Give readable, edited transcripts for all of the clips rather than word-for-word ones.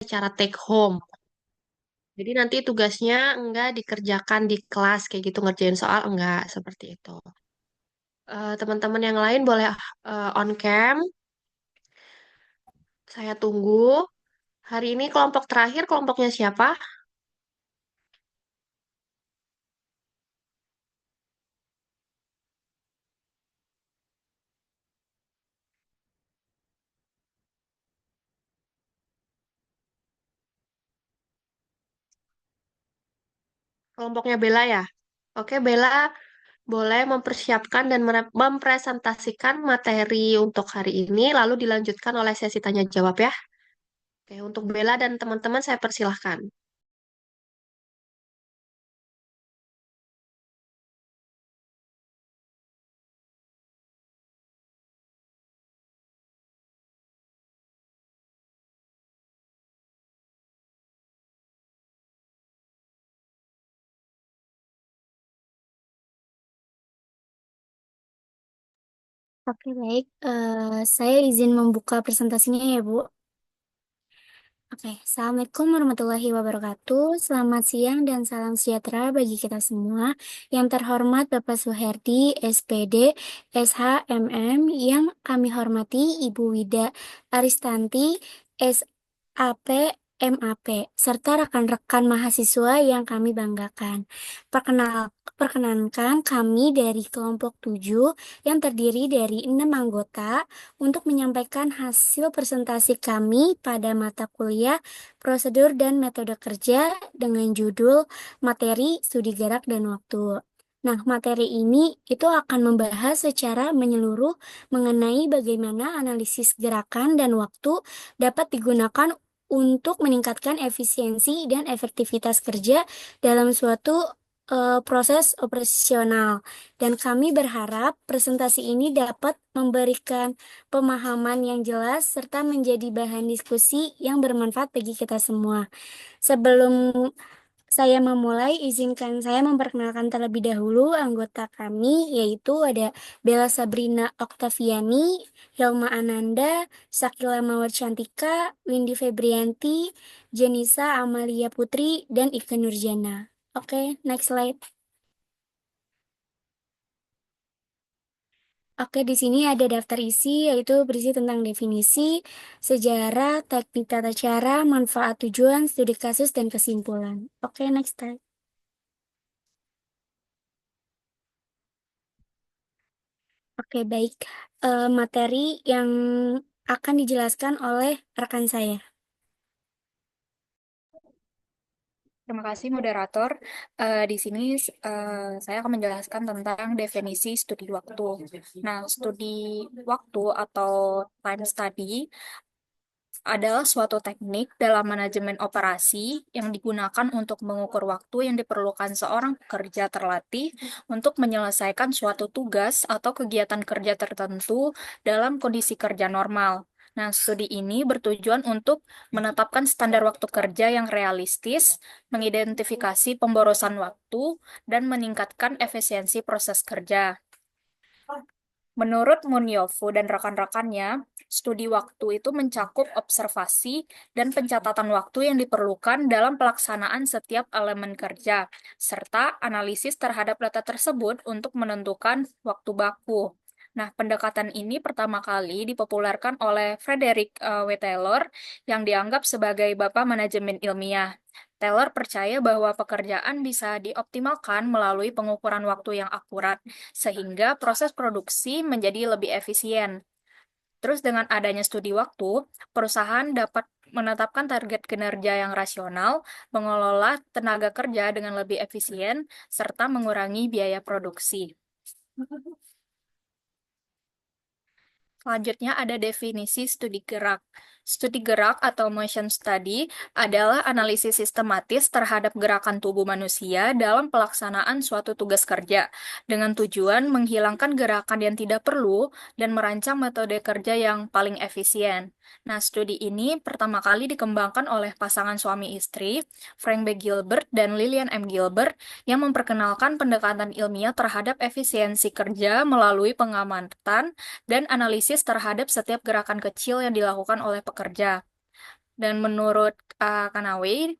secara take home. Jadi nanti tugasnya enggak dikerjakan di kelas kayak gitu ngerjain soal enggak seperti itu. Teman-teman yang lain boleh on cam. Saya tunggu. Hari ini kelompok terakhir kelompoknya siapa? Kelompoknya Bella ya. Oke, Bella boleh mempersiapkan dan mempresentasikan materi untuk hari ini, lalu dilanjutkan oleh sesi tanya jawab ya. Oke, untuk Bella dan teman-teman saya persilahkan. Oke, baik. Saya izin membuka presentasinya ya, Bu. Oke, Assalamualaikum warahmatullahi wabarakatuh. Selamat siang dan salam sejahtera bagi kita semua. Yang terhormat Bapak Suherdi, SPD, SHMM, yang kami hormati Ibu Wida Aristanti, SAP, MAP, serta rekan-rekan mahasiswa yang kami banggakan. Perkenankan kami dari kelompok 7 yang terdiri dari 6 anggota untuk menyampaikan hasil presentasi kami pada mata kuliah prosedur dan metode kerja dengan judul materi, studi gerak, dan waktu. Nah, materi ini itu akan membahas secara menyeluruh mengenai bagaimana analisis gerakan dan waktu dapat digunakan untuk meningkatkan efisiensi dan efektivitas kerja dalam suatu proses operasional. Dan kami berharap presentasi ini dapat memberikan pemahaman yang jelas serta menjadi bahan diskusi yang bermanfaat bagi kita semua. Sebelum saya memulai, izinkan saya memperkenalkan terlebih dahulu anggota kami, yaitu ada Bella Sabrina Oktaviani, Hilma Ananda, Sakila Mawar Cantika, Windy Febrianti, Jenisa Amalia Putri, dan Ika Nurjana. Oke, next slide. Oke, di sini ada daftar isi, yaitu berisi tentang definisi, sejarah, teknik tata cara, manfaat tujuan, studi kasus, dan kesimpulan. Oke, next slide. Oke, baik. Materi yang akan dijelaskan oleh rekan saya. Terima kasih moderator. Di sini saya akan menjelaskan tentang definisi studi waktu. Nah, studi waktu atau time study adalah suatu teknik dalam manajemen operasi yang digunakan untuk mengukur waktu yang diperlukan seorang pekerja terlatih untuk menyelesaikan suatu tugas atau kegiatan kerja tertentu dalam kondisi kerja normal. Nah, studi ini bertujuan untuk menetapkan standar waktu kerja yang realistis, mengidentifikasi pemborosan waktu, dan meningkatkan efisiensi proses kerja. Menurut Munyofu dan rekan-rekannya, studi waktu itu mencakup observasi dan pencatatan waktu yang diperlukan dalam pelaksanaan setiap elemen kerja, serta analisis terhadap data tersebut untuk menentukan waktu baku. Nah, pendekatan ini pertama kali dipopulerkan oleh Frederick W. Taylor yang dianggap sebagai bapak manajemen ilmiah. Taylor percaya bahwa pekerjaan bisa dioptimalkan melalui pengukuran waktu yang akurat sehingga proses produksi menjadi lebih efisien. Terus dengan adanya studi waktu, perusahaan dapat menetapkan target kinerja yang rasional, mengelola tenaga kerja dengan lebih efisien, serta mengurangi biaya produksi. Selanjutnya ada definisi studi gerak. Studi gerak atau motion study adalah analisis sistematis terhadap gerakan tubuh manusia dalam pelaksanaan suatu tugas kerja, dengan tujuan menghilangkan gerakan yang tidak perlu dan merancang metode kerja yang paling efisien. Nah, studi ini pertama kali dikembangkan oleh pasangan suami istri, Frank B. Gilbert dan Lillian M. Gilbert, yang memperkenalkan pendekatan ilmiah terhadap efisiensi kerja melalui pengamatan dan analisis terhadap setiap gerakan kecil yang dilakukan oleh pekerja. Dan menurut Kanaway,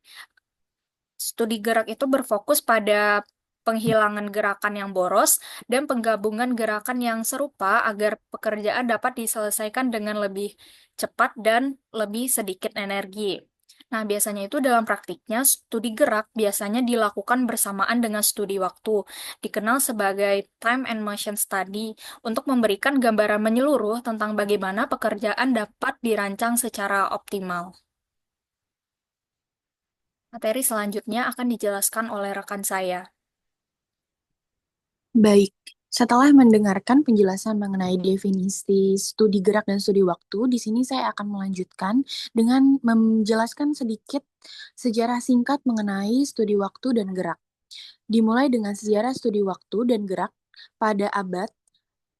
studi gerak itu berfokus pada penghilangan gerakan yang boros dan penggabungan gerakan yang serupa agar pekerjaan dapat diselesaikan dengan lebih cepat dan lebih sedikit energi. Nah, biasanya itu dalam praktiknya, studi gerak biasanya dilakukan bersamaan dengan studi waktu, dikenal sebagai time and motion study, untuk memberikan gambaran menyeluruh tentang bagaimana pekerjaan dapat dirancang secara optimal. Materi selanjutnya akan dijelaskan oleh rekan saya. Baik, setelah mendengarkan penjelasan mengenai definisi studi gerak dan studi waktu, di sini saya akan melanjutkan dengan menjelaskan sedikit sejarah singkat mengenai studi waktu dan gerak. Dimulai dengan sejarah studi waktu dan gerak pada abad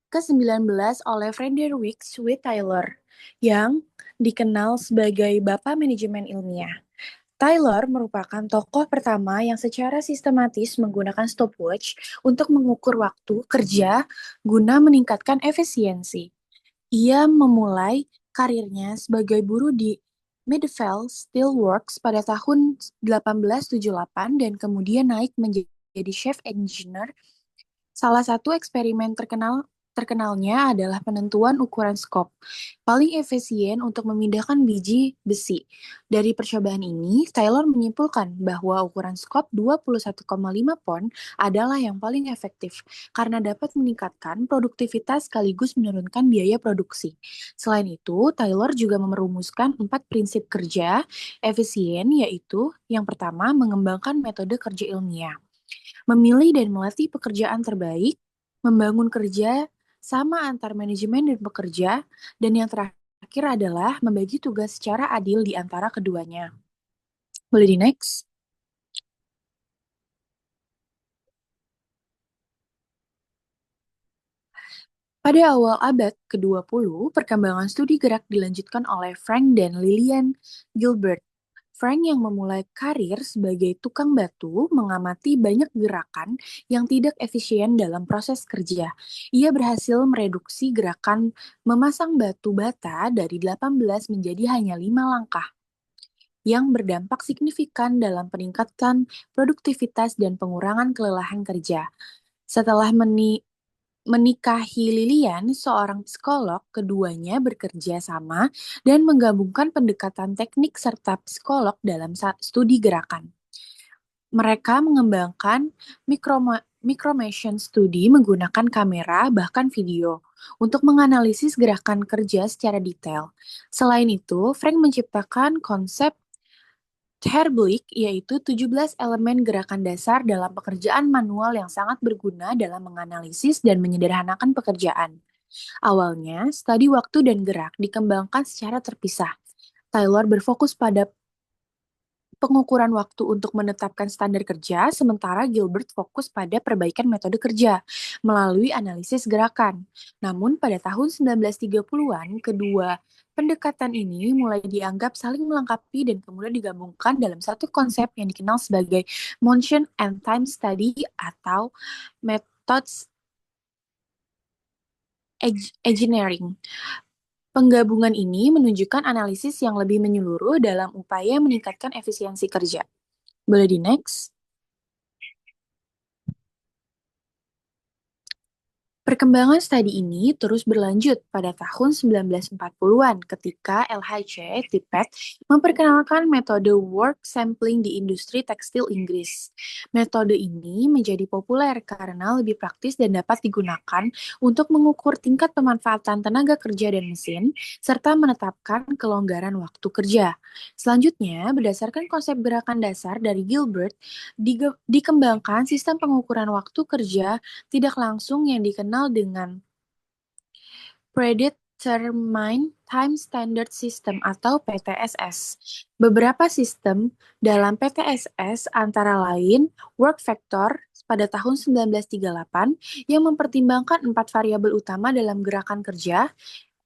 ke-19 oleh Frederick Sweet Taylor, yang dikenal sebagai Bapak Manajemen Ilmiah. Taylor merupakan tokoh pertama yang secara sistematis menggunakan stopwatch untuk mengukur waktu kerja guna meningkatkan efisiensi. Ia memulai karirnya sebagai buruh di Midvale Steel Works pada tahun 1878 dan kemudian naik menjadi chef engineer. Salah satu eksperimen terkenalnya adalah penentuan ukuran skop paling efisien untuk memindahkan biji besi. Dari percobaan ini, Taylor menyimpulkan bahwa ukuran skop 21,5 pon adalah yang paling efektif karena dapat meningkatkan produktivitas sekaligus menurunkan biaya produksi. Selain itu, Taylor juga merumuskan 4 prinsip kerja efisien, yaitu yang pertama, mengembangkan metode kerja ilmiah, memilih dan melatih pekerjaan terbaik, membangun kerja sama antar manajemen dan pekerja, dan yang terakhir adalah membagi tugas secara adil di antara keduanya. Boleh di next? Pada awal abad ke-20, perkembangan studi gerak dilanjutkan oleh Frank dan Lillian Gilbert. Frank yang memulai karir sebagai tukang batu mengamati banyak gerakan yang tidak efisien dalam proses kerja. Ia berhasil mereduksi gerakan memasang batu bata dari 18 menjadi hanya 5 langkah, yang berdampak signifikan dalam peningkatan produktivitas dan pengurangan kelelahan kerja. Setelah menikahi Lilian, seorang psikolog, keduanya bekerja sama dan menggabungkan pendekatan teknik serta psikolog dalam studi gerakan. Mereka mengembangkan micromotion study menggunakan kamera bahkan video untuk menganalisis gerakan kerja secara detail. Selain itu, Frank menciptakan konsep Terblick, yaitu 17 elemen gerakan dasar dalam pekerjaan manual yang sangat berguna dalam menganalisis dan menyederhanakan pekerjaan. Awalnya, studi waktu dan gerak dikembangkan secara terpisah. Taylor berfokus pada pengukuran waktu untuk menetapkan standar kerja, sementara Gilbert fokus pada perbaikan metode kerja melalui analisis gerakan. Namun pada tahun 1930-an, kedua pendekatan ini mulai dianggap saling melengkapi dan kemudian digabungkan dalam satu konsep yang dikenal sebagai motion and time study atau methods engineering. Penggabungan ini menunjukkan analisis yang lebih menyeluruh dalam upaya meningkatkan efisiensi kerja. Boleh di next? Perkembangan studi ini terus berlanjut pada tahun 1940-an ketika LHC Tippett memperkenalkan metode work sampling di industri tekstil Inggris. Metode ini menjadi populer karena lebih praktis dan dapat digunakan untuk mengukur tingkat pemanfaatan tenaga kerja dan mesin, serta menetapkan kelonggaran waktu kerja. Selanjutnya, berdasarkan konsep gerakan dasar dari Gilbert, dikembangkan sistem pengukuran waktu kerja tidak langsung yang dikenal dengan Predetermined Time Standard System atau PTSS. Beberapa sistem dalam PTSS antara lain Work Factor pada tahun 1938 yang mempertimbangkan 4 variabel utama dalam gerakan kerja,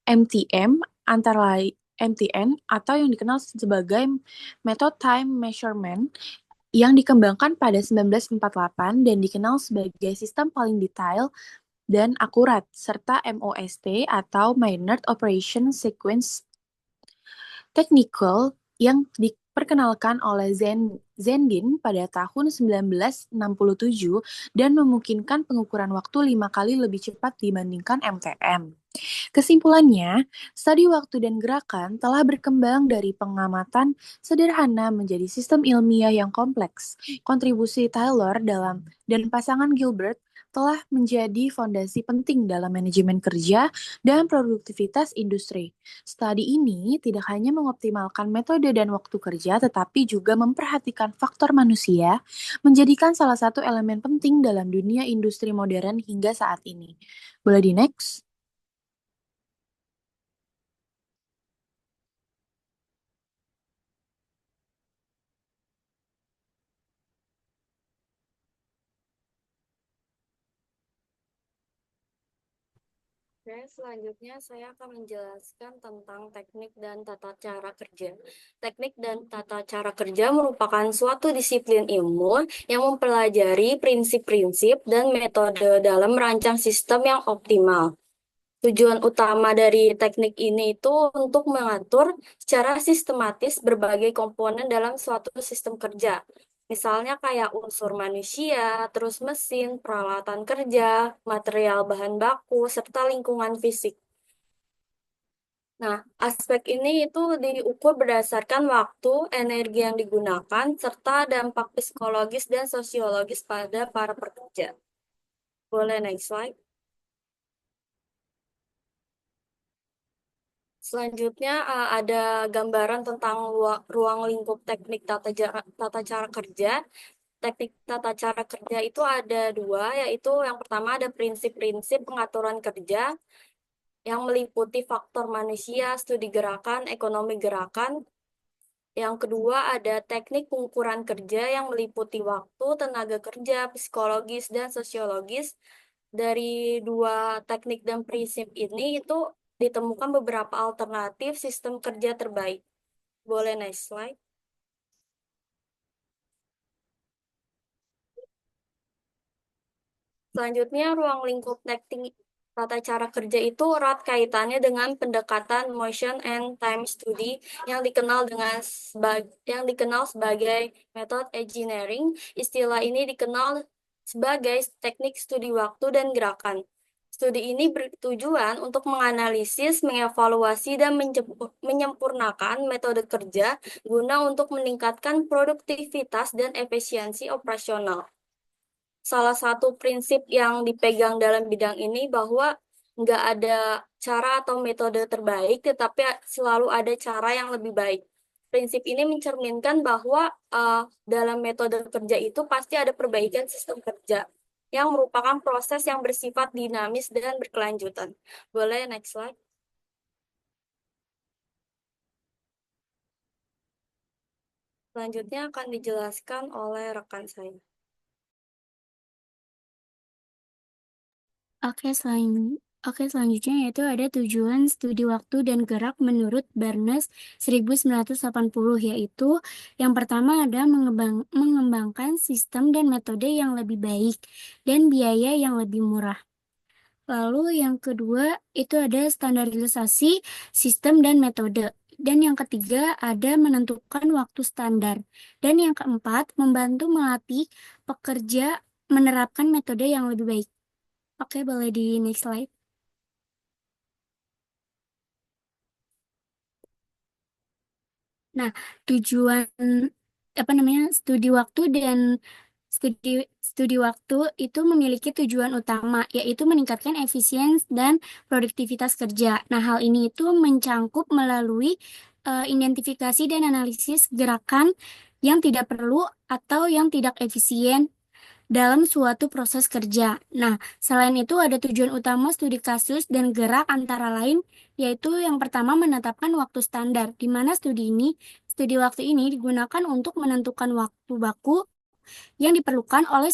MTM antara lain MTN atau yang dikenal sebagai Method Time Measurement yang dikembangkan pada 1948 dan dikenal sebagai sistem paling detail dan akurat, serta MOST atau Minor Operation Sequence Technical yang diperkenalkan oleh Zendin pada tahun 1967 dan memungkinkan pengukuran waktu 5 kali lebih cepat dibandingkan MTM. Kesimpulannya, studi waktu dan gerakan telah berkembang dari pengamatan sederhana menjadi sistem ilmiah yang kompleks. Kontribusi Taylor dan pasangan Gilbert telah menjadi fondasi penting dalam manajemen kerja dan produktivitas industri. Studi ini tidak hanya mengoptimalkan metode dan waktu kerja, tetapi juga memperhatikan faktor manusia, menjadikan salah satu elemen penting dalam dunia industri modern hingga saat ini. Boleh di next? Oke, selanjutnya saya akan menjelaskan tentang teknik dan tata cara kerja. Teknik dan tata cara kerja merupakan suatu disiplin ilmu yang mempelajari prinsip-prinsip dan metode dalam merancang sistem yang optimal. Tujuan utama dari teknik ini itu untuk mengatur secara sistematis berbagai komponen dalam suatu sistem kerja. Misalnya kayak unsur manusia, terus mesin, peralatan kerja, material bahan baku, serta lingkungan fisik. Nah, aspek ini itu diukur berdasarkan waktu, energi yang digunakan, serta dampak psikologis dan sosiologis pada para pekerja. Boleh next slide. Selanjutnya ada gambaran tentang ruang lingkup teknik tata cara kerja. Teknik tata cara kerja itu ada dua, yaitu yang pertama ada prinsip-prinsip pengaturan kerja yang meliputi faktor manusia, studi gerakan, ekonomi gerakan. Yang kedua ada teknik pengukuran kerja yang meliputi waktu, tenaga kerja, psikologis, dan sosiologis. Dari dua teknik dan prinsip ini itu ditemukan beberapa alternatif sistem kerja terbaik. Boleh next slide. Selanjutnya, ruang lingkup teknik tata cara kerja itu erat kaitannya dengan pendekatan motion and time study yang dikenal sebagai metode engineering. Istilah ini dikenal sebagai teknik studi waktu dan gerakan. Studi ini bertujuan untuk menganalisis, mengevaluasi, dan menyempurnakan metode kerja guna untuk meningkatkan produktivitas dan efisiensi operasional. Salah satu prinsip yang dipegang dalam bidang ini bahwa nggak ada cara atau metode terbaik, tetapi selalu ada cara yang lebih baik. Prinsip ini mencerminkan bahwa dalam metode kerja itu pasti ada perbaikan sistem kerja yang merupakan proses yang bersifat dinamis dan berkelanjutan. Boleh next slide. Selanjutnya akan dijelaskan oleh rekan saya. Oke, selanjutnya yaitu ada tujuan studi waktu dan gerak menurut Barnes 1980, yaitu yang pertama ada mengembangkan sistem dan metode yang lebih baik dan biaya yang lebih murah. Lalu yang kedua itu ada standarisasi sistem dan metode. Dan yang ketiga ada menentukan waktu standar. Dan yang keempat membantu melatih pekerja menerapkan metode yang lebih baik. Oke, boleh di next slide. Nah, tujuan studi waktu dan studi studi waktu itu memiliki tujuan utama, yaitu meningkatkan efisiensi dan produktivitas kerja. Nah, hal ini itu mencangkup melalui identifikasi dan analisis gerakan yang tidak perlu atau yang tidak efisien dalam suatu proses kerja. Nah, selain itu ada tujuan utama studi kasus dan gerak antara lain, yaitu yang pertama menetapkan waktu standar, di mana studi waktu ini digunakan untuk menentukan waktu baku yang diperlukan oleh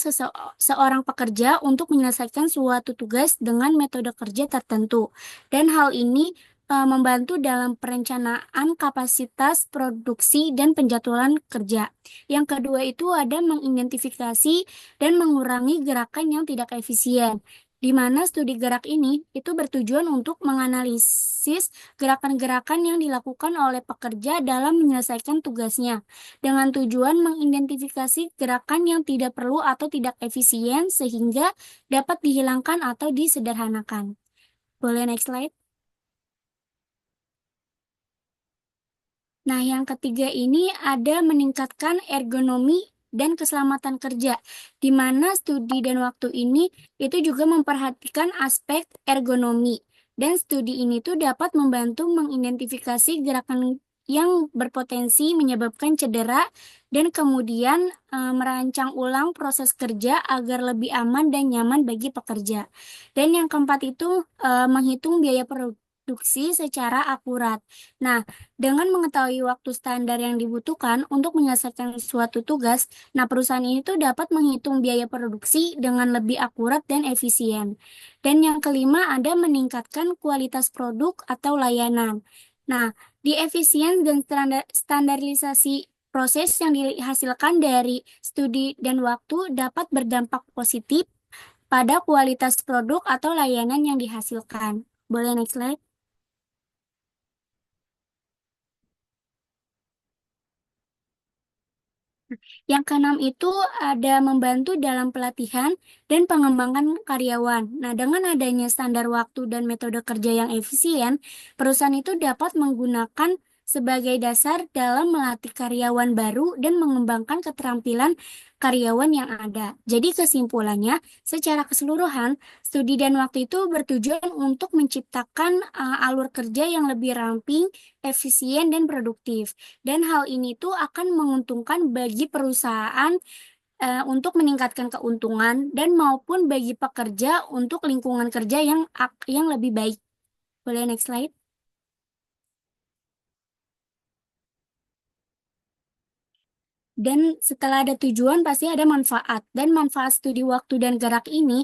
seorang pekerja untuk menyelesaikan suatu tugas dengan metode kerja tertentu. Dan hal ini membantu dalam perencanaan kapasitas produksi dan penjadwalan kerja. Yang kedua itu ada mengidentifikasi dan mengurangi gerakan yang tidak efisien. di mana studi gerak ini itu bertujuan untuk menganalisis gerakan-gerakan yang dilakukan oleh pekerja dalam menyelesaikan tugasnya, dengan tujuan mengidentifikasi gerakan yang tidak perlu atau tidak efisien sehingga dapat dihilangkan atau disederhanakan. Boleh next slide? Nah, yang ketiga ini ada meningkatkan ergonomi dan keselamatan kerja, di mana studi dan waktu ini itu juga memperhatikan aspek ergonomi. Dan studi ini tuh dapat membantu mengidentifikasi gerakan yang berpotensi menyebabkan cedera dan kemudian merancang ulang proses kerja agar lebih aman dan nyaman bagi pekerja. Dan yang keempat itu menghitung biaya produksi secara akurat. Nah, dengan mengetahui waktu standar yang dibutuhkan untuk menyelesaikan suatu tugas, nah perusahaan ini tuh dapat menghitung biaya produksi dengan lebih akurat dan efisien. Dan yang kelima ada meningkatkan kualitas produk atau layanan. Nah, di efisien dan standarisasi proses yang dihasilkan dari studi dan waktu dapat berdampak positif pada kualitas produk atau layanan yang dihasilkan. Boleh next slide? Yang keenam itu ada membantu dalam pelatihan dan pengembangan karyawan. Nah, dengan adanya standar waktu dan metode kerja yang efisien, perusahaan itu dapat menggunakan sebagai dasar dalam melatih karyawan baru dan mengembangkan keterampilan karyawan yang ada. Jadi kesimpulannya, secara keseluruhan, studi dan waktu itu bertujuan untuk menciptakan alur kerja yang lebih ramping, efisien, dan produktif. Dan hal ini tuh akan menguntungkan bagi perusahaan untuk meningkatkan keuntungan dan maupun bagi pekerja untuk lingkungan kerja yang lebih baik. Boleh next slide? Dan setelah ada tujuan, pasti ada manfaat. Dan manfaat studi waktu dan gerak ini,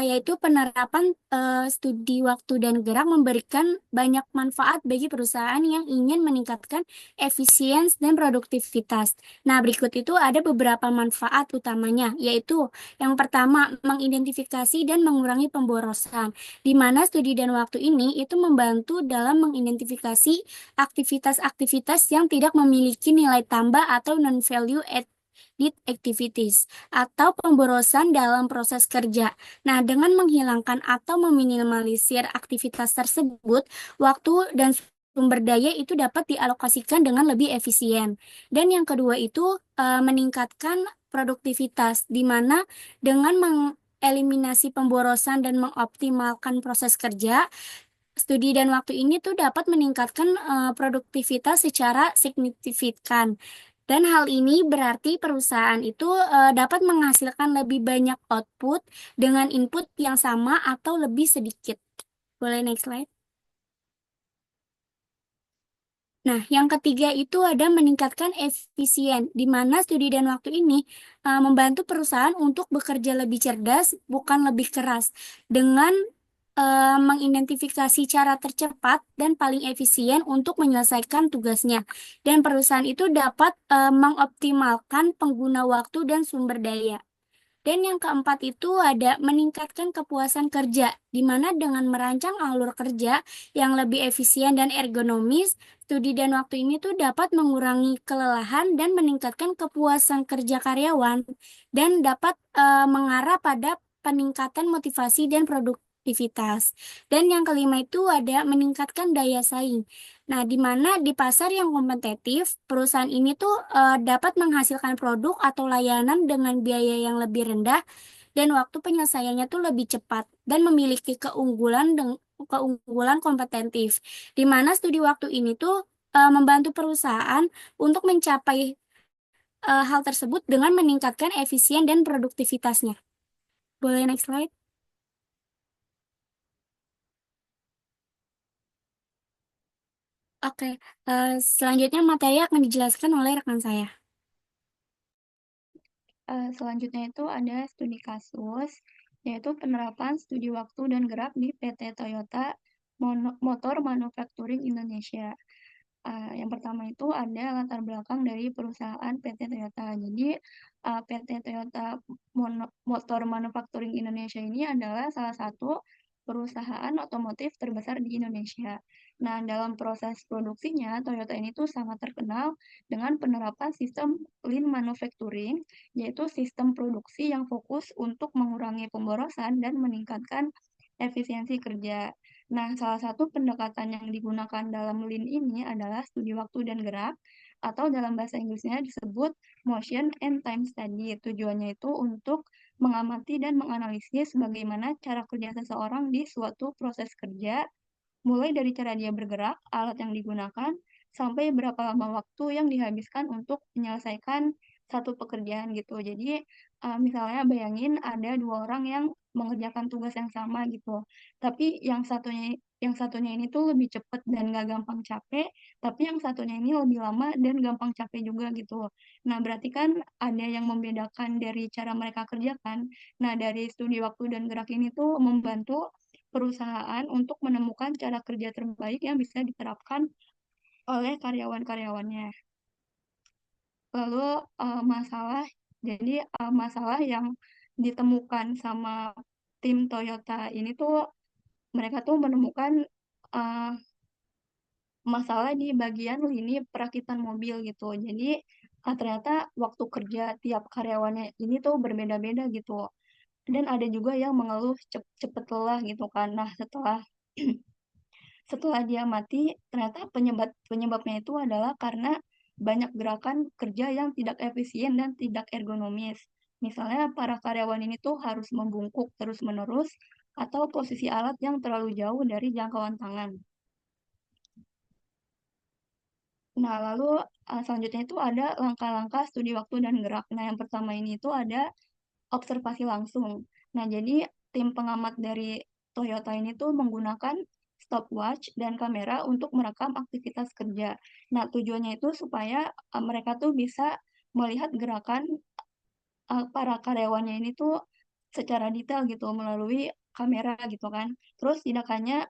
yaitu penerapan studi waktu dan gerak memberikan banyak manfaat bagi perusahaan yang ingin meningkatkan efisiensi dan produktivitas. Nah, berikut itu ada beberapa manfaat utamanya, yaitu yang pertama, mengidentifikasi dan mengurangi pemborosan, di mana studi dan waktu ini itu membantu dalam mengidentifikasi aktivitas-aktivitas yang tidak memiliki nilai tambah atau non-value added activities atau pemborosan dalam proses kerja. Nah, dengan menghilangkan atau meminimalisir aktivitas tersebut, waktu dan sumber daya itu dapat dialokasikan dengan lebih efisien. Dan yang kedua itu meningkatkan produktivitas, di mana dengan mengeliminasi pemborosan dan mengoptimalkan proses kerja, studi dan waktu ini tuh dapat meningkatkan produktivitas secara signifikan. Dan hal ini berarti perusahaan itu dapat menghasilkan lebih banyak output dengan input yang sama atau lebih sedikit. Boleh next slide? Nah, yang ketiga itu ada meningkatkan efisien, di mana studi dan waktu ini membantu perusahaan untuk bekerja lebih cerdas, bukan lebih keras, dengan mengidentifikasi cara tercepat dan paling efisien untuk menyelesaikan tugasnya. Dan perusahaan itu dapat mengoptimalkan pengguna waktu dan sumber daya. Dan yang keempat itu ada meningkatkan kepuasan kerja, di mana dengan merancang alur kerja yang lebih efisien dan ergonomis, studi dan waktu ini tuh dapat mengurangi kelelahan dan meningkatkan kepuasan kerja karyawan, dan dapat mengarah pada peningkatan motivasi dan produktivitas. Dan yang kelima itu ada meningkatkan daya saing. Nah, di mana di pasar yang kompetitif, perusahaan ini tuh dapat menghasilkan produk atau layanan dengan biaya yang lebih rendah dan waktu penyelesaiannya tuh lebih cepat dan memiliki keunggulan kompetitif. Di mana studi waktu ini tuh membantu perusahaan untuk mencapai hal tersebut dengan meningkatkan efisien dan produktivitasnya. Boleh next slide? Oke, selanjutnya materi akan dijelaskan oleh rekan saya. Selanjutnya itu ada studi kasus, yaitu penerapan studi waktu dan gerak di PT Toyota Motor Manufacturing Indonesia. Yang pertama itu ada latar belakang dari perusahaan PT Toyota. Jadi PT Toyota Motor Manufacturing Indonesia ini adalah salah satu perusahaan otomotif terbesar di Indonesia. Nah, dalam proses produksinya, Toyota ini tuh sangat terkenal dengan penerapan sistem Lean Manufacturing, yaitu sistem produksi yang fokus untuk mengurangi pemborosan dan meningkatkan efisiensi kerja. Nah, salah satu pendekatan yang digunakan dalam Lean ini adalah studi waktu dan gerak, atau dalam bahasa Inggrisnya disebut motion and time study. Tujuannya itu untuk mengamati dan menganalisis bagaimana cara kerja seseorang di suatu proses kerja, mulai dari cara dia bergerak, alat yang digunakan, sampai berapa lama waktu yang dihabiskan untuk menyelesaikan satu pekerjaan gitu. Jadi, misalnya bayangin ada dua orang yang mengerjakan tugas yang sama gitu. Tapi yang satunya ini tuh lebih cepat dan gak gampang capek, tapi yang satunya ini lebih lama dan gampang capek juga gitu. Nah, berarti kan ada yang membedakan dari cara mereka kerjakan. Nah, dari studi waktu dan gerak ini tuh membantu perusahaan untuk menemukan cara kerja terbaik yang bisa diterapkan oleh karyawan-karyawannya. Lalu masalah yang ditemukan sama tim Toyota ini tuh mereka tuh menemukan uh, masalah di bagian lini perakitan mobil gitu. Jadi ternyata waktu kerja tiap karyawannya ini tuh berbeda-beda gitu. Dan ada juga yang mengeluh cepet lelah gitu kan. Nah, setelah dia mati, ternyata penyebabnya itu adalah karena banyak gerakan kerja yang tidak efisien dan tidak ergonomis. Misalnya para karyawan ini tuh harus membungkuk terus-menerus atau posisi alat yang terlalu jauh dari jangkauan tangan. Nah, lalu selanjutnya itu ada langkah-langkah studi waktu dan gerak. Nah, yang pertama ini itu ada observasi langsung. Nah, jadi tim pengamat dari Toyota ini tuh menggunakan stopwatch dan kamera untuk merekam aktivitas kerja. Nah, tujuannya itu supaya mereka tuh bisa melihat gerakan para karyawannya ini tuh secara detail gitu melalui kamera gitu kan. Terus tindakannya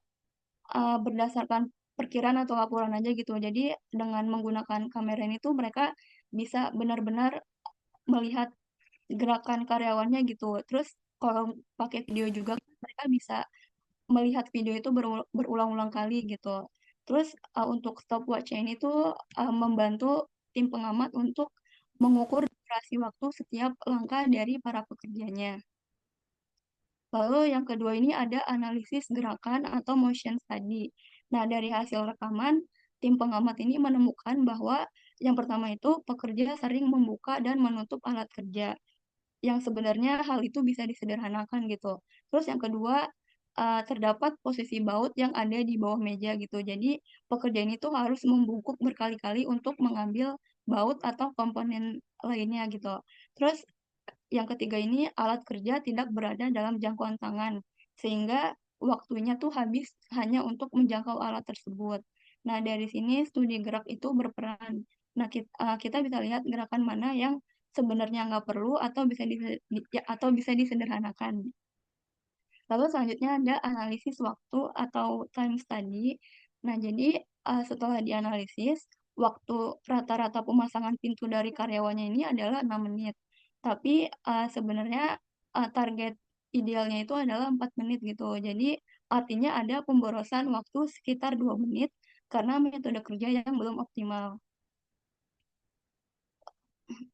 berdasarkan perkiraan atau laporan aja gitu. Jadi dengan menggunakan kamera ini tuh mereka bisa benar-benar melihat gerakan karyawannya gitu. Terus kalau pakai video juga mereka bisa melihat video itu berulang-ulang kali gitu. Terus untuk stopwatch ini tuh membantu tim pengamat untuk mengukur durasi waktu setiap langkah dari para pekerjanya. Lalu yang kedua ini ada analisis gerakan atau motion study. Nah, dari hasil rekaman, tim pengamat ini menemukan bahwa yang pertama itu pekerja sering membuka dan menutup alat kerja, yang sebenarnya hal itu bisa disederhanakan gitu. Terus yang kedua, terdapat posisi baut yang ada di bawah meja gitu. Jadi pekerja ini tuh harus membungkuk berkali-kali untuk mengambil baut atau komponen lainnya gitu. Terus yang ketiga ini alat kerja tidak berada dalam jangkauan tangan, sehingga waktunya tuh habis hanya untuk menjangkau alat tersebut. Nah, dari sini studi gerak itu berperan. Nah, kita bisa lihat gerakan mana yang sebenarnya nggak perlu atau bisa disederhanakan. Lalu selanjutnya ada analisis waktu atau time study. Nah, jadi setelah dianalisis, waktu rata-rata pemasangan pintu dari karyawannya ini adalah 6 menit. Tapi sebenarnya target idealnya itu adalah 4 menit gitu. Jadi artinya ada pemborosan waktu sekitar 2 menit karena metode kerja yang belum optimal.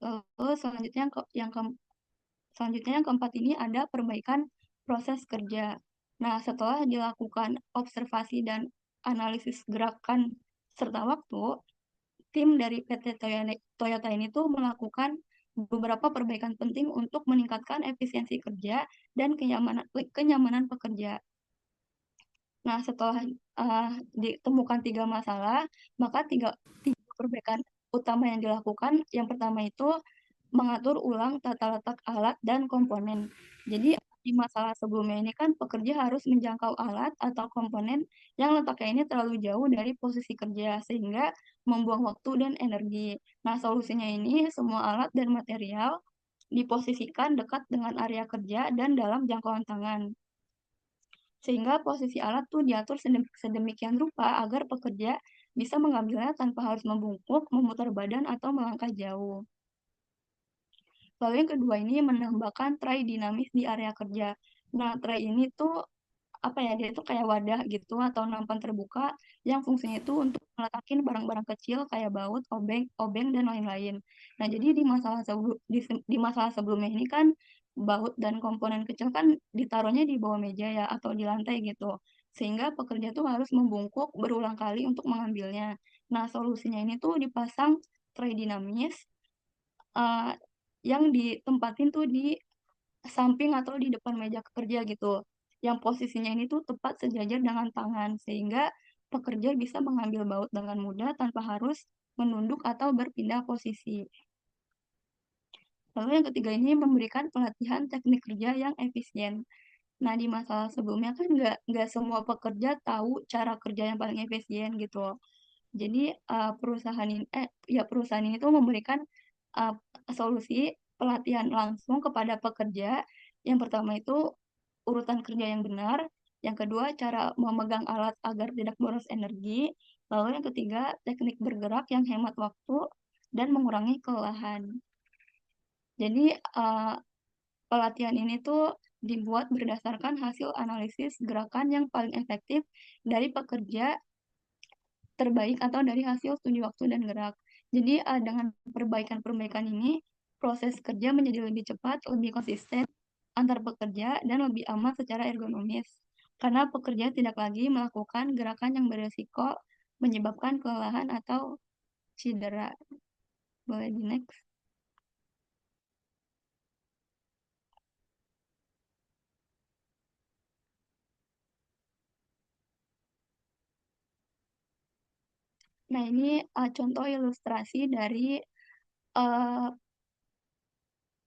Lalu selanjutnya yang keempat ini ada perbaikan proses kerja. Nah, setelah dilakukan observasi dan analisis gerakan serta waktu, tim dari PT Toyota ini tuh melakukan beberapa perbaikan penting untuk meningkatkan efisiensi kerja dan kenyamanan pekerja. Nah, setelah ditemukan 3 masalah, maka tiga perbaikan utama yang dilakukan, yang pertama itu mengatur ulang tata letak alat dan komponen. Jadi di masalah sebelumnya ini kan pekerja harus menjangkau alat atau komponen yang letaknya ini terlalu jauh dari posisi kerja sehingga membuang waktu dan energi. Nah, solusinya ini semua alat dan material diposisikan dekat dengan area kerja dan dalam jangkauan tangan. Sehingga posisi alat tuh diatur sedemikian rupa agar pekerja bisa mengambilnya tanpa harus membungkuk, memutar badan, atau melangkah jauh. Lalu yang kedua ini menambahkan tray dinamis di area kerja. Nah, tray ini tuh apa ya, dia tuh kayak wadah gitu atau nampan terbuka yang fungsinya itu untuk meletakin barang-barang kecil kayak baut, obeng, obeng dan lain-lain. Nah, jadi di masalah sebelumnya ini kan baut dan komponen kecil kan ditaruhnya di bawah meja ya atau di lantai gitu. Sehingga pekerja tuh harus membungkuk berulang kali untuk mengambilnya. Nah, solusinya ini tuh dipasang tray dinamis eh, yang ditempatin tuh di samping atau di depan meja kerja gitu. Yang posisinya ini tuh tepat sejajar dengan tangan, sehingga pekerja bisa mengambil baut dengan mudah tanpa harus menunduk atau berpindah posisi. Lalu yang ketiga ini memberikan pelatihan teknik kerja yang efisien. Nah, di masalah sebelumnya kan nggak semua pekerja tahu cara kerja yang paling efisien gitu. Jadi perusahaan ini tuh memberikan uh, solusi pelatihan langsung kepada pekerja. Yang pertama itu urutan kerja yang benar, yang kedua cara memegang alat agar tidak boros energi, lalu yang ketiga teknik bergerak yang hemat waktu dan mengurangi kelelahan. Jadi pelatihan ini tuh dibuat berdasarkan hasil analisis gerakan yang paling efektif dari pekerja terbaik atau dari hasil studi waktu dan gerak. Jadi dengan perbaikan-perbaikan ini, proses kerja menjadi lebih cepat, lebih konsisten antar pekerja, dan lebih aman secara ergonomis. Karena pekerja tidak lagi melakukan gerakan yang beresiko menyebabkan kelelahan atau cedera. Boleh di next. Nah, ini contoh ilustrasi dari uh,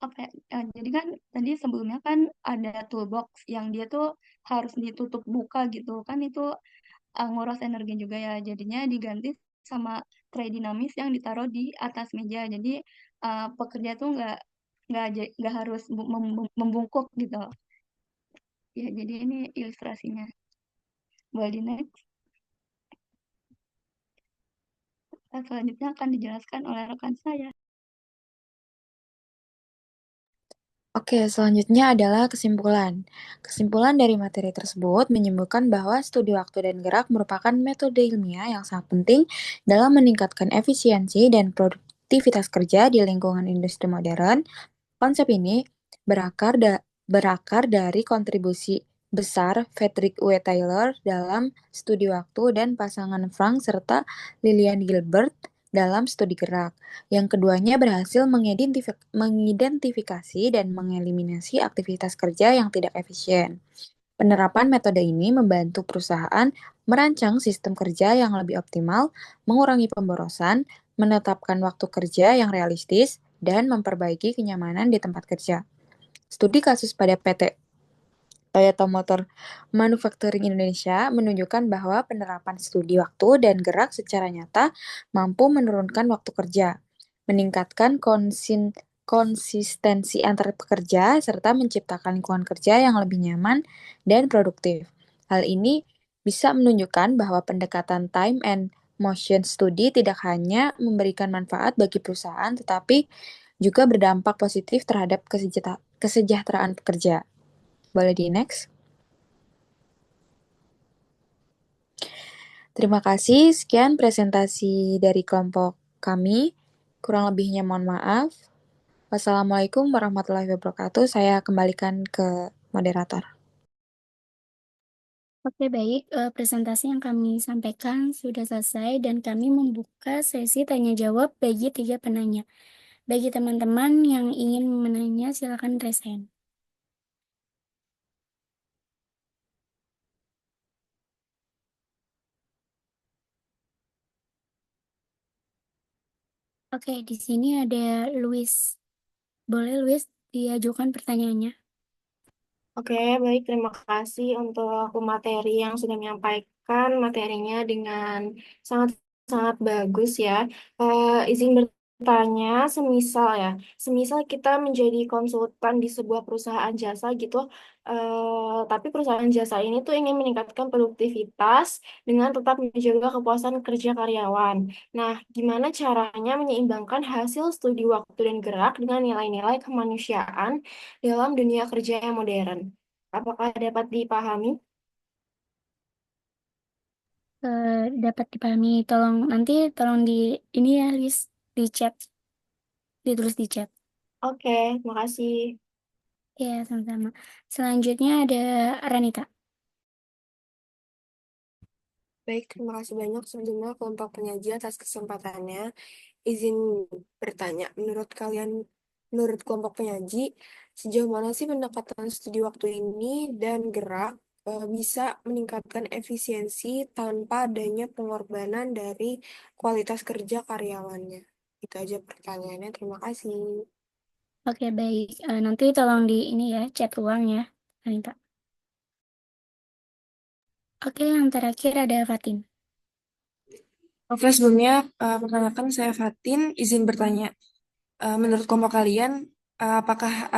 apa ya, jadi kan tadi sebelumnya kan ada toolbox yang dia tuh harus ditutup buka gitu kan, itu nguras energi juga ya, jadinya diganti sama tray dinamis yang ditaruh di atas meja, jadi pekerja tuh nggak harus membungkuk gitu ya. Jadi ini ilustrasinya. Boleh di next. Selanjutnya akan dijelaskan oleh rekan saya. Oke, selanjutnya adalah kesimpulan. Kesimpulan dari materi tersebut menyebutkan bahwa studi waktu dan gerak merupakan metode ilmiah yang sangat penting dalam meningkatkan efisiensi dan produktivitas kerja di lingkungan industri modern. Konsep ini berakar dari kontribusi besar Frederick W. Taylor dalam studi waktu dan pasangan Frank serta Lillian Gilbert dalam studi gerak. Yang keduanya berhasil mengidentifikasi dan mengeliminasi aktivitas kerja yang tidak efisien. Penerapan metode ini membantu perusahaan merancang sistem kerja yang lebih optimal, mengurangi pemborosan, menetapkan waktu kerja yang realistis, dan memperbaiki kenyamanan di tempat kerja. Studi kasus pada PT Toyota Motor Manufacturing Indonesia menunjukkan bahwa penerapan studi waktu dan gerak secara nyata mampu menurunkan waktu kerja, meningkatkan konsistensi antar pekerja, serta menciptakan lingkungan kerja yang lebih nyaman dan produktif. Hal ini bisa menunjukkan bahwa pendekatan time and motion study tidak hanya memberikan manfaat bagi perusahaan, tetapi juga berdampak positif terhadap kesejahteraan pekerja. Boleh di next? Terima kasih, sekian presentasi dari kelompok kami. Kurang lebihnya mohon maaf. Wassalamualaikum warahmatullahi wabarakatuh. Saya kembalikan ke moderator. Oke, baik. Presentasi yang kami sampaikan sudah selesai dan kami membuka sesi tanya jawab bagi 3 penanya. Bagi teman-teman yang ingin menanya, silakan raise hand. Oke, di sini ada Luis. Boleh Luis diajukan pertanyaannya? Oke, baik. Terima kasih untuk materi yang sudah menyampaikan materinya dengan sangat-sangat bagus ya. Izin tanya, semisal kita menjadi konsultan di sebuah perusahaan jasa gitu, tapi perusahaan jasa ini tuh ingin meningkatkan produktivitas dengan tetap menjaga kepuasan kerja karyawan. Nah, gimana caranya menyeimbangkan hasil studi waktu dan gerak dengan nilai-nilai kemanusiaan dalam dunia kerja yang modern? Apakah dapat dipahami? Dapat dipahami. Tolong di ini ya, list di chat, ditulis di chat. Oke, makasih. Ya, sama-sama. Selanjutnya ada Ranita. Baik, terima kasih banyak sebelumnya kelompok penyaji atas kesempatannya. Izin bertanya, menurut kelompok penyaji, sejauh mana sih pendekatan studi waktu ini dan gerak bisa meningkatkan efisiensi tanpa adanya pengorbanan dari kualitas kerja karyawannya? Itu aja pertanyaannya, terima kasih. Oke, baik. Nanti tolong di ini ya, chat ulang ya, Ranita. Oke, yang terakhir ada Fatin. Oke, sebelumnya perkenalkan saya Fatin, izin bertanya. Menurut kelompok kalian, apakah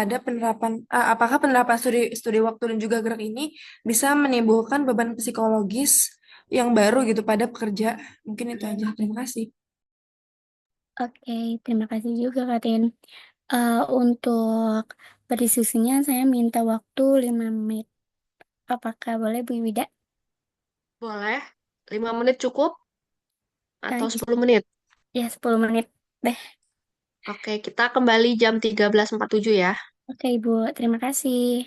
penerapan studi waktu dan juga gerak ini bisa menimbulkan beban psikologis yang baru gitu pada pekerja? Mungkin itu aja. Terima kasih. Oke, terima kasih juga Fatin. Untuk berdiskusinya saya minta waktu 5 menit. Apakah boleh Bu Wida? Boleh? 5 menit cukup? Atau Eh, 10 menit? ya, 10 menit deh. Oke, kita kembali jam 13.47 ya. Oke, Ibu. Terima kasih.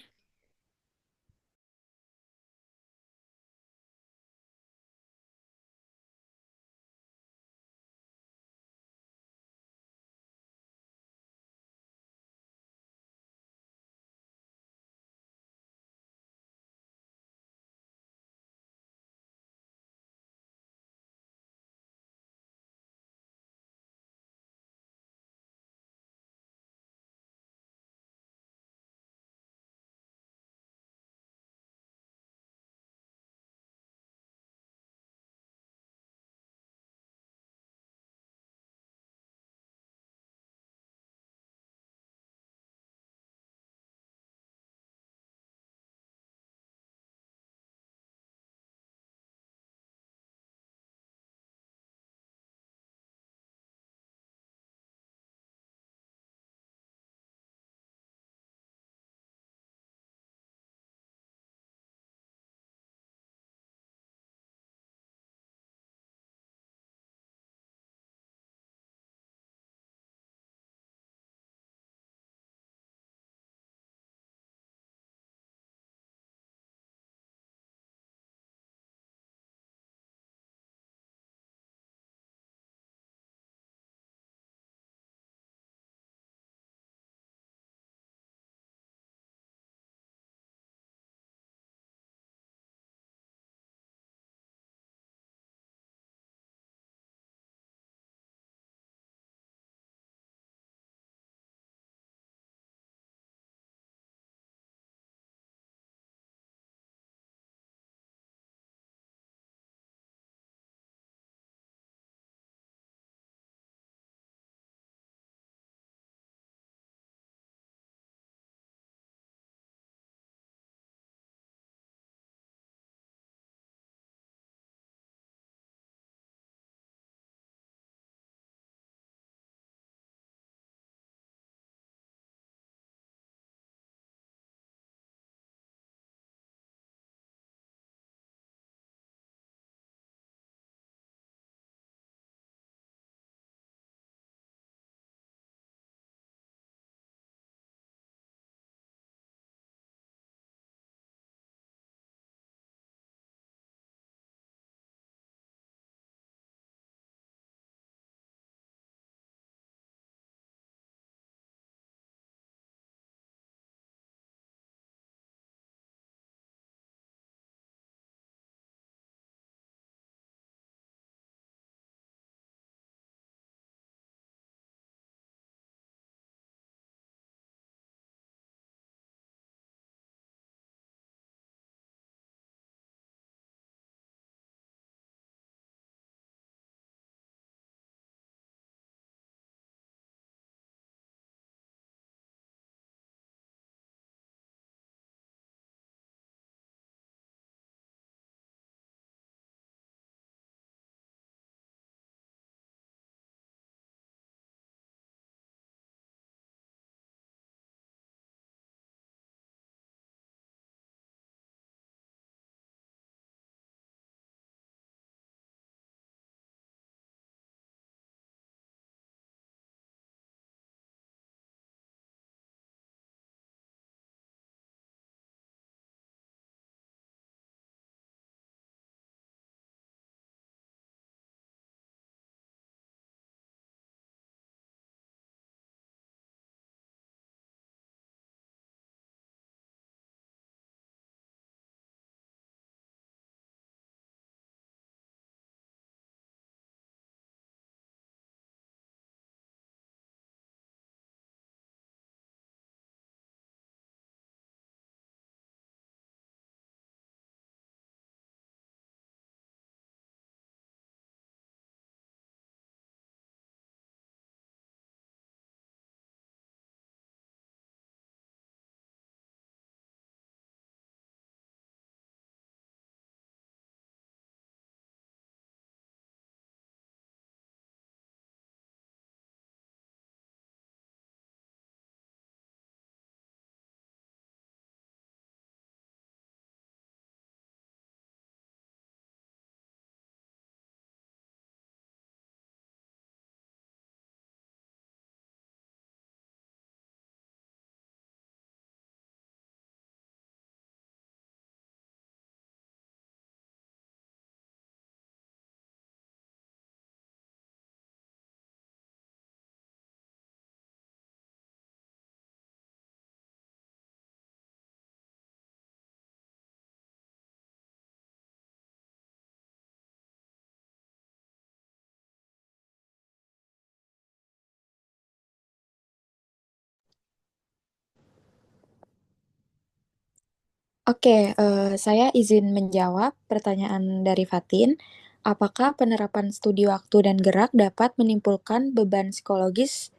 Oke, saya izin menjawab pertanyaan dari Fatin. Apakah penerapan studi waktu dan gerak dapat menimbulkan beban psikologis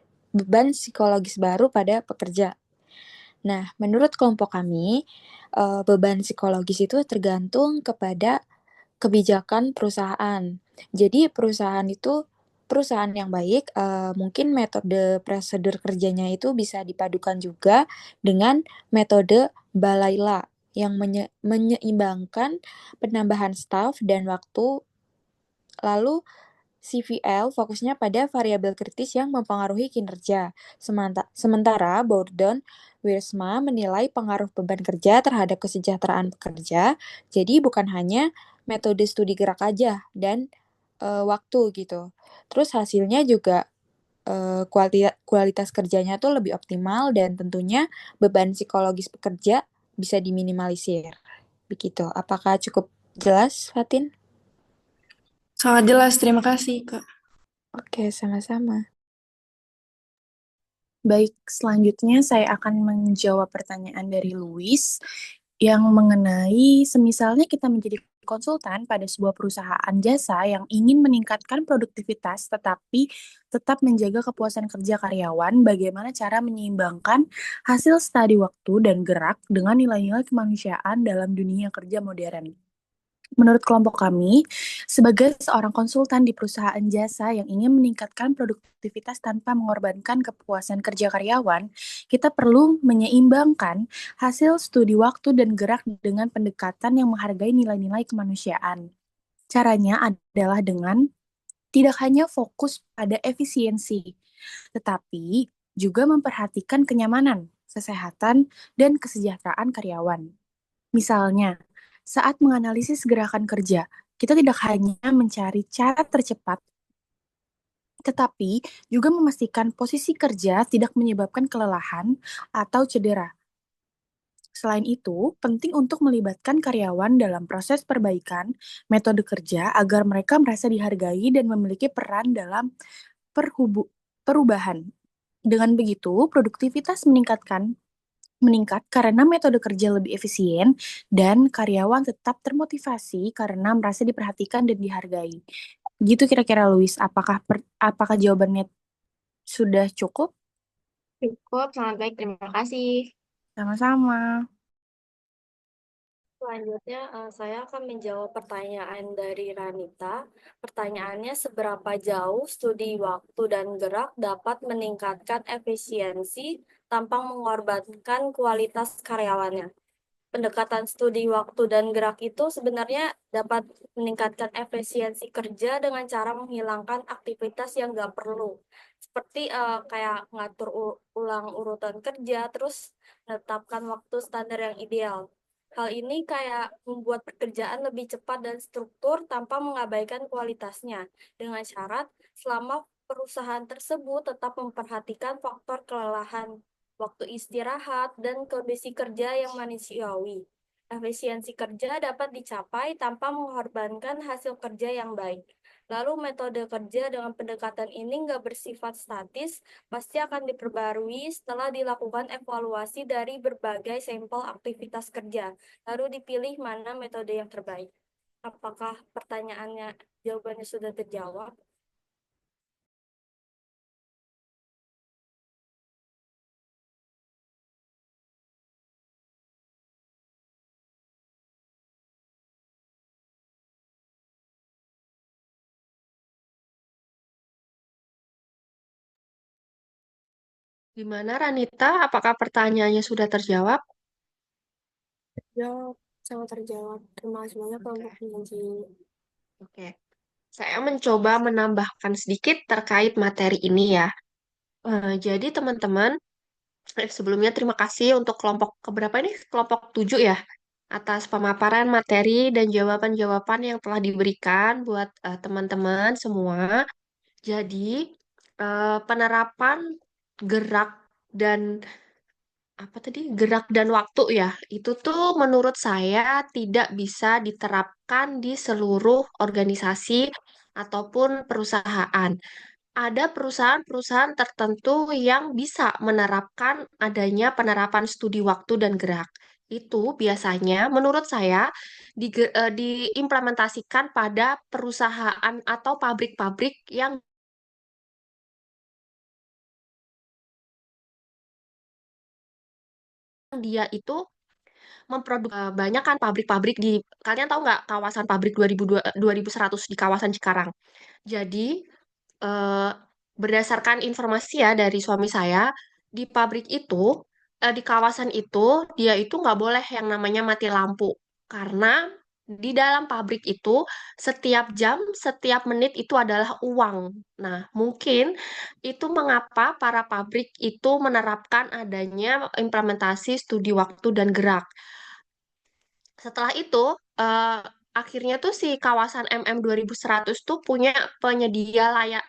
baru pada pekerja? Nah, menurut kelompok kami, beban psikologis itu tergantung kepada kebijakan perusahaan. Jadi perusahaan yang baik, mungkin metode prosedur kerjanya itu bisa dipadukan juga dengan metode Balaila yang menyeimbangkan penambahan staf dan waktu. Lalu CVL fokusnya pada variabel kritis yang mempengaruhi kinerja. Sementara Borden Wiersma menilai pengaruh beban kerja terhadap kesejahteraan pekerja. Jadi bukan hanya metode studi gerak aja dan waktu gitu. Terus hasilnya juga kualitas kerjanya tuh lebih optimal dan tentunya beban psikologis pekerja bisa diminimalisir. Begitu. Apakah cukup jelas, Fatin? Sangat jelas, terima kasih, Kak. Oke, sama-sama. Baik, selanjutnya saya akan menjawab pertanyaan dari Luis yang mengenai semisalnya kita menjadi konsultan pada sebuah perusahaan jasa yang ingin meningkatkan produktivitas tetapi tetap menjaga kepuasan kerja karyawan, bagaimana cara menyeimbangkan hasil studi waktu dan gerak dengan nilai-nilai kemanusiaan dalam dunia kerja modern. Menurut kelompok kami, sebagai seorang konsultan di perusahaan jasa yang ingin meningkatkan produktivitas tanpa mengorbankan kepuasan kerja karyawan, kita perlu menyeimbangkan hasil studi waktu dan gerak dengan pendekatan yang menghargai nilai-nilai kemanusiaan. Caranya adalah dengan tidak hanya fokus pada efisiensi, tetapi juga memperhatikan kenyamanan, kesehatan, dan kesejahteraan karyawan. Misalnya, saat menganalisis gerakan kerja, kita tidak hanya mencari cara tercepat, tetapi juga memastikan posisi kerja tidak menyebabkan kelelahan atau cedera. Selain itu, penting untuk melibatkan karyawan dalam proses perbaikan metode kerja agar mereka merasa dihargai dan memiliki peran dalam perubahan. Dengan begitu, produktivitas meningkat karena metode kerja lebih efisien dan karyawan tetap termotivasi karena merasa diperhatikan dan dihargai. Gitu kira-kira Luis, apakah jawabannya sudah cukup? Cukup, sangat baik. Terima kasih. Sama-sama. Selanjutnya, saya akan menjawab pertanyaan dari Ranita. Pertanyaannya, seberapa jauh studi waktu dan gerak dapat meningkatkan efisiensi tanpa mengorbankan kualitas karyawannya? Pendekatan studi waktu dan gerak itu sebenarnya dapat meningkatkan efisiensi kerja dengan cara menghilangkan aktivitas yang nggak perlu. Seperti kayak ngatur ulang urutan kerja, terus menetapkan waktu standar yang ideal. Hal ini kayak membuat pekerjaan lebih cepat dan struktur tanpa mengabaikan kualitasnya, dengan syarat selama perusahaan tersebut tetap memperhatikan faktor kelelahan, waktu istirahat, dan kondisi kerja yang manusiawi. Efisiensi kerja dapat dicapai tanpa mengorbankan hasil kerja yang baik. Lalu metode kerja dengan pendekatan ini nggak bersifat statis, pasti akan diperbarui setelah dilakukan evaluasi dari berbagai sampel aktivitas kerja, lalu dipilih mana metode yang terbaik. Apakah pertanyaannya jawabannya sudah terjawab? Gimana Ranita? Apakah pertanyaannya sudah terjawab? Jawab, sangat terjawab. Terima kasih banyak kelompok Oke. penyaji. Oke. Saya mencoba menambahkan sedikit terkait materi ini ya. Jadi teman-teman, sebelumnya terima kasih untuk kelompok keberapa ini? Kelompok 7 ya, atas pemaparan materi dan jawaban-jawaban yang telah diberikan buat teman-teman semua. Jadi, penerapan gerak dan apa tadi? Gerak dan waktu ya. Itu tuh menurut saya tidak bisa diterapkan di seluruh organisasi ataupun perusahaan. Ada perusahaan-perusahaan tertentu yang bisa menerapkan adanya penerapan studi waktu dan gerak. itu biasanya menurut saya diimplementasikan pada perusahaan atau pabrik-pabrik yang dia itu banyak kan pabrik-pabrik di kalian tahu nggak kawasan pabrik 2100 di kawasan Cikarang. Jadi eh, berdasarkan informasi ya dari suami saya, di pabrik itu, di kawasan itu, dia itu nggak boleh yang namanya mati lampu. Karena di dalam pabrik itu, setiap jam, setiap menit itu adalah uang. Nah, mungkin itu mengapa para pabrik itu menerapkan adanya implementasi studi waktu dan gerak. Setelah itu, eh, akhirnya tuh si kawasan MM 2100 tuh punya penyedia layak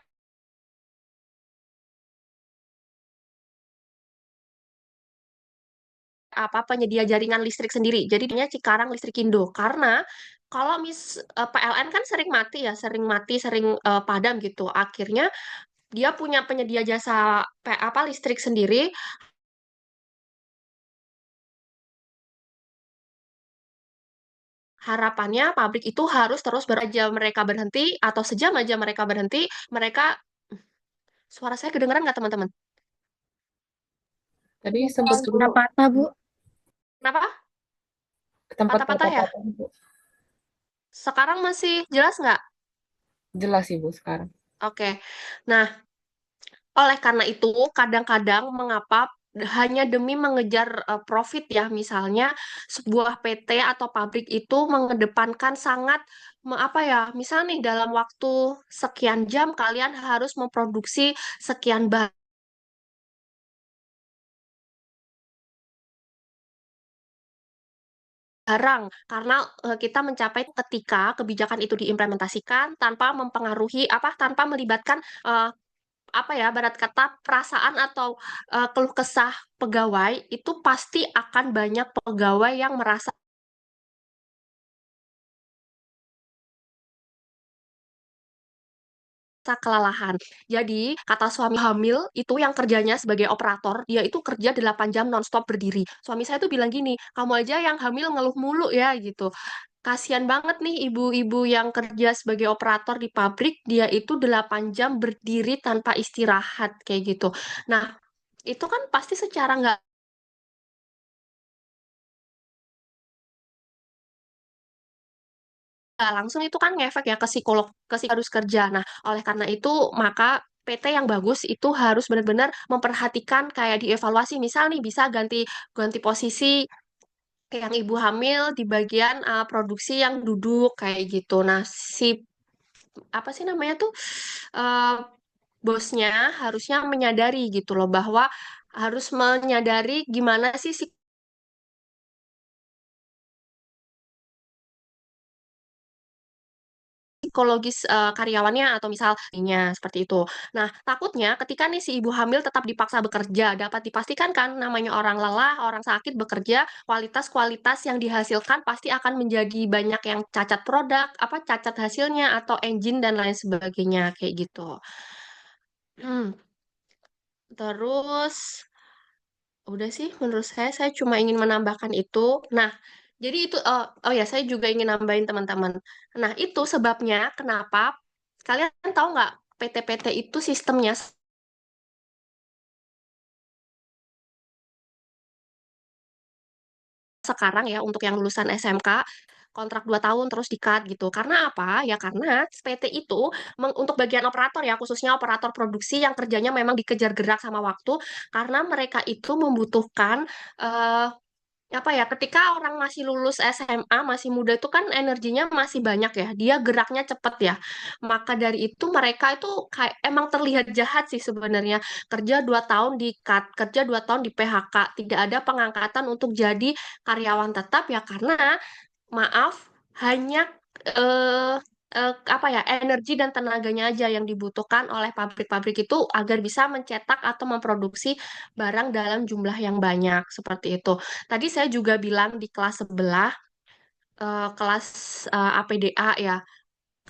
apa penyedia jaringan listrik sendiri. Jadi dia Cikarang Listrikindo. Karena kalau PLN kan sering mati ya, sering padam gitu. Akhirnya dia punya penyedia jasa listrik sendiri. Harapannya pabrik itu harus terus aja mereka berhenti atau sejam aja mereka berhenti, mereka suara saya kedengeran nggak teman-teman? Tadi sempat keluar. Patah, Bu. Kenapa? Tempat Patah-patah ya? patah-patah, Bu. Sekarang masih jelas nggak? Jelas Ibu sekarang. Oke. Nah, oleh karena itu, kadang-kadang mengapa hanya demi mengejar profit ya, misalnya sebuah PT atau pabrik itu mengedepankan sangat apa ya, misalnya nih dalam waktu sekian jam kalian harus memproduksi sekian barang karena kita mencapai ketika kebijakan itu diimplementasikan tanpa mempengaruhi tanpa melibatkan apa ya barat kata perasaan atau keluh kesah pegawai itu pasti akan banyak pegawai yang merasa kelelahan. Jadi, kata suami hamil itu yang kerjanya sebagai operator, dia itu kerja 8 jam nonstop berdiri. Suami saya tuh bilang gini, kamu aja yang hamil ngeluh mulu ya gitu. Kasian banget nih ibu-ibu yang kerja sebagai operator di pabrik, dia itu 8 jam berdiri tanpa istirahat kayak gitu. Nah, itu kan pasti secara nggak langsung itu kan ngefek ya ke harus kerja. Nah, oleh karena itu maka PT yang bagus itu harus benar-benar memperhatikan kayak dievaluasi. Misal nih bisa ganti ganti posisi yang ibu hamil di bagian produksi yang duduk kayak gitu. Nah, si apa sih namanya tuh eh, bosnya harusnya menyadari gitu loh bahwa harus menyadari gimana sih psikologis karyawannya atau misalnya seperti itu. Nah, takutnya ketika nih si ibu hamil tetap dipaksa bekerja, dapat dipastikan kan namanya orang lelah, orang sakit bekerja, kualitas-kualitas yang dihasilkan pasti akan menjadi banyak yang cacat produk, cacat hasilnya atau engine dan lain sebagainya kayak gitu. Hmm, terus udah sih menurut saya cuma ingin menambahkan itu. Nah, jadi itu oh ya saya juga ingin nambahin teman-teman. Nah, itu sebabnya kenapa kalian tahu nggak PT-PT itu sistemnya sekarang ya untuk yang lulusan SMK kontrak 2 tahun terus di-cut gitu. Karena apa? Ya karena PT itu untuk bagian operator ya khususnya operator produksi yang kerjanya memang dikejar gerak sama waktu karena mereka itu membutuhkan eh, apa ya ketika orang masih lulus SMA masih muda itu kan energinya masih banyak ya dia geraknya cepet ya maka dari itu mereka itu kayak emang terlihat jahat sih sebenarnya kerja 2 tahun di cut kerja 2 tahun di PHK tidak ada pengangkatan untuk jadi karyawan tetap ya karena maaf hanya eh, apa ya energi dan tenaganya aja yang dibutuhkan oleh pabrik-pabrik itu agar bisa mencetak atau memproduksi barang dalam jumlah yang banyak seperti itu. Tadi saya juga bilang di kelas sebelah kelas APDA ya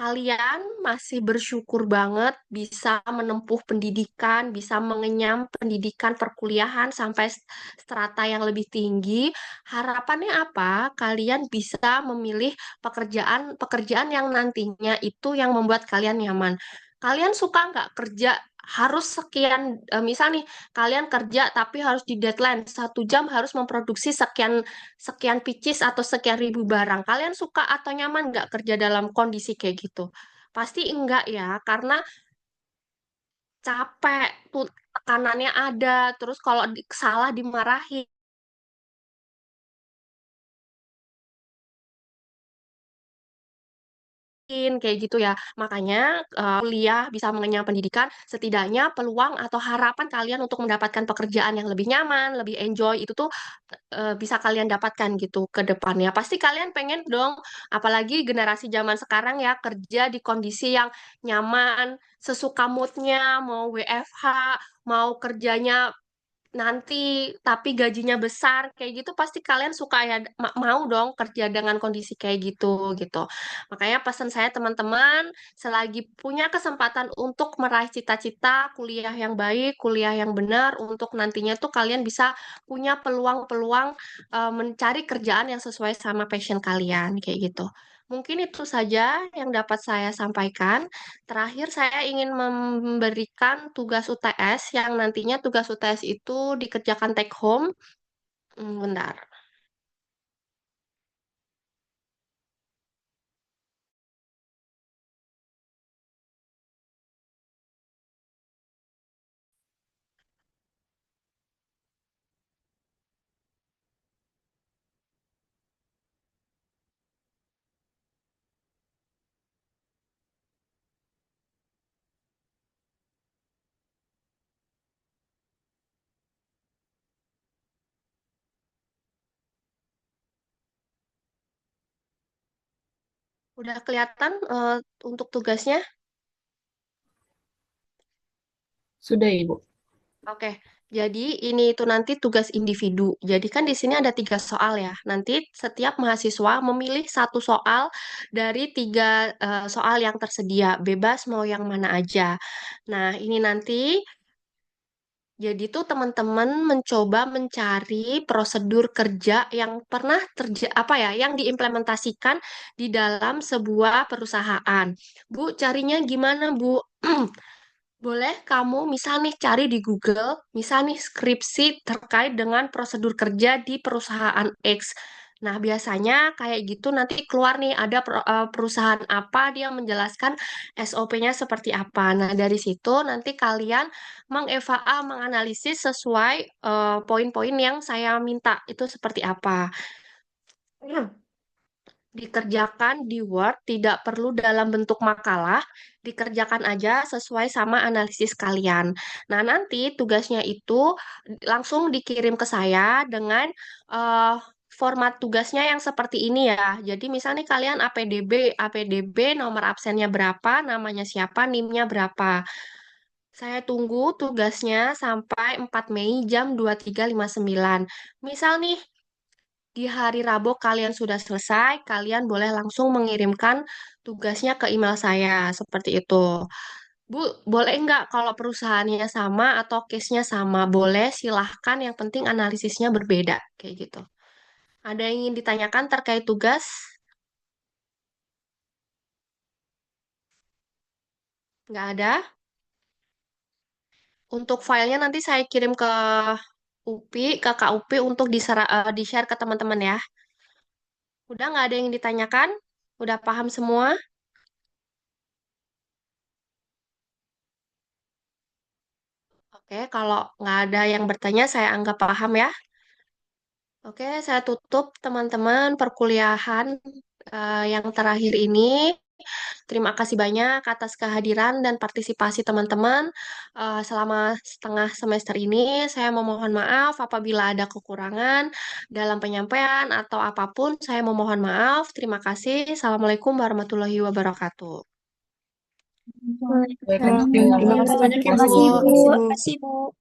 kalian masih bersyukur banget bisa menempuh pendidikan, bisa mengenyam pendidikan perkuliahan sampai strata yang lebih tinggi. Harapannya apa? Kalian bisa memilih pekerjaan yang nantinya itu yang membuat kalian nyaman. Kalian suka nggak kerja harus sekian, misal nih, kalian kerja tapi harus di deadline 1 jam harus memproduksi sekian sekian pieces atau sekian ribu barang. Kalian suka atau nyaman nggak kerja dalam kondisi kayak gitu? Pasti enggak ya, karena capek, tuh tekanannya ada, terus kalau salah dimarahin, kayak gitu ya. Makanya kuliah bisa mengenyam pendidikan, setidaknya peluang atau harapan kalian untuk mendapatkan pekerjaan yang lebih nyaman, lebih enjoy itu tuh bisa kalian dapatkan gitu ke depannya. Pasti kalian pengen dong, apalagi generasi zaman sekarang ya, kerja di kondisi yang nyaman, sesuka moodnya, mau WFH, mau kerjanya nanti tapi gajinya besar kayak gitu, pasti kalian suka ya, mau dong kerja dengan kondisi kayak gitu gitu. Makanya pesan saya teman-teman, selagi punya kesempatan untuk meraih cita-cita kuliah yang baik, kuliah yang benar, untuk nantinya tuh kalian bisa punya peluang-peluang mencari kerjaan yang sesuai sama passion kalian kayak gitu. Mungkin itu saja yang dapat saya sampaikan. Terakhir, saya ingin memberikan tugas UTS yang nantinya tugas UTS itu dikerjakan take home. Bentar. Udah kelihatan untuk tugasnya? Sudah, Ibu. Oke, jadi ini itu nanti tugas individu. Jadi kan di sini ada 3 soal ya. Nanti setiap mahasiswa memilih 1 soal dari 3 soal yang tersedia. Bebas mau yang mana aja. Nah, ini nanti jadi tuh teman-teman mencoba mencari prosedur kerja yang pernah apa ya, yang diimplementasikan di dalam sebuah perusahaan. Bu, carinya gimana, Bu? Boleh kamu misal nih cari di Google, misal nih skripsi terkait dengan prosedur kerja di perusahaan X. Nah, biasanya kayak gitu nanti keluar nih ada perusahaan apa dia menjelaskan SOP-nya seperti apa. Nah, dari situ nanti kalian menganalisis sesuai poin-poin yang saya minta itu seperti apa. Dikerjakan di Word, tidak perlu dalam bentuk makalah, dikerjakan aja sesuai sama analisis kalian. Nah, nanti tugasnya itu langsung dikirim ke saya dengan eh, format tugasnya yang seperti ini ya. Jadi misalnya kalian APDB nomor absennya berapa, namanya siapa, NIM-nya berapa. Saya tunggu tugasnya sampai 4 Mei jam 23.59. Misal nih, di hari Rabu kalian sudah selesai, kalian boleh langsung mengirimkan tugasnya ke email saya, seperti itu. Bu, boleh nggak kalau perusahaannya sama atau case-nya sama? Boleh, silahkan. Yang penting analisisnya berbeda, kayak gitu. Ada yang ingin ditanyakan terkait tugas? Nggak ada? Untuk filenya nanti saya kirim ke UPI, ke KUP untuk di-share ke teman-teman ya. Udah nggak ada yang ditanyakan? Udah paham semua? Oke, kalau nggak ada yang bertanya, saya anggap paham ya. Oke, saya tutup teman-teman perkuliahan yang terakhir ini. Terima kasih banyak atas kehadiran dan partisipasi teman-teman selama setengah semester ini. Saya memohon maaf apabila ada kekurangan dalam penyampaian atau apapun. Saya memohon maaf. Terima kasih. Assalamualaikum warahmatullahi wabarakatuh. Baik, Terima terima kasih banyak ya, Terima Bu. kasih, Terima Bu. kasih, Bu. Terima kasih, Bu.